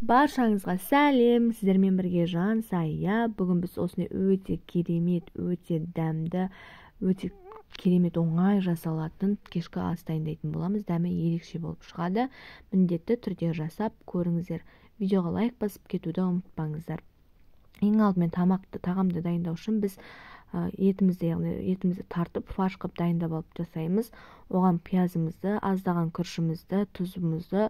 Баршаңызға сәлем, сіздермен бірге Жансая. Бүгін біз осындай өте керемет, өте дәмді, өте керемет оңай жасалатын кешкі ас дайындайтын боламыз. Дәмі ерекше болып шығады. Міндетті түрде жасап көріңіздер. Видеоға лайк басып кетуді ұмытпаңыздар. Ең алдымен тағамды дайындау үшін біз етімізді тартып фарш қылып дайындап алып жасаймыз. Оған пиязымызды, аздаған күрішімізді, тұзымызды,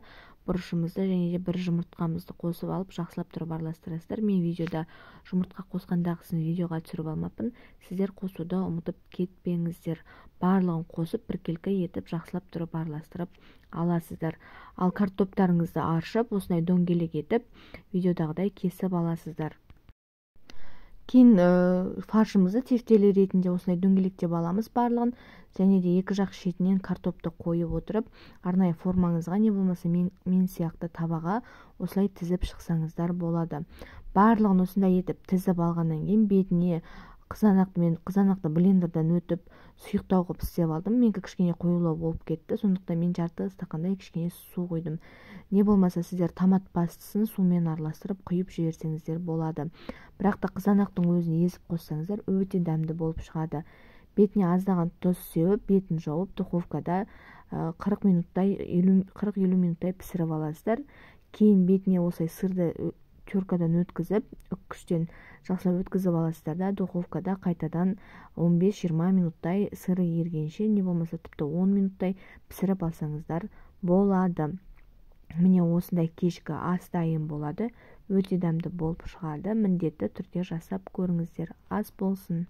бұрышымызды және де бір жұмыртқамызды қосып алып жақсылап тұрып араластырасыздар. Мен видеода жұмыртқа қосқандағысын видеоға түсіріп алмаппын. Сіздер қосуды ұмытып кетпеңіздер. Барлығын қосып біркелкі етіп жақсылап тұрып араластырып аласыздар. Ал картоптарыңызды аршып, осындай дөңгелек етіп видеодағыдай кесіп аласыздар. Кейін фаршымызды тефтелі ретінде осындай дөңгелектеп аламыз барлығын, және де екі жақ шетінен картопты қойып отырып, арнайы формаңызға не болмаса мен сияқты табаға осылай тізіп шықсаңыздар болады. Барлығын осындай етіп тізіп алғаннан кейін бетіне қызанақты блендерден өтіп сұйықтау қылып істеп алдым. Менікі кішкене қоюлау болып кетті, сондықтан мен жарты стақандай кішкене су қойдым. Не болмаса сіздер томат пастасын сумен араластырып құйып жіберсеңіздер болады. Бірақ та қызанақтың өзін езіп қоссаңыздар өте дәмді болып шығады. Бетіне аздаған тұз сеуіп, бетін жауып, духовкада 40-50 минуттай пісіріп аласыздар. Кейін бетіне осылай сырды теркадан өткізіп, үккіштен жақсылап өткізіп аласыздар да, духовкада қайтадан 15-20 минуттай сыры ергенше, не болмаса тіпті 10 минуттай пісіріп алсаңыздар болады. Міне осындай кешкі ас дайын болады. Өте дәмді болып шығады. Міндетті түрде жасап көріңіздер. Ас болсын.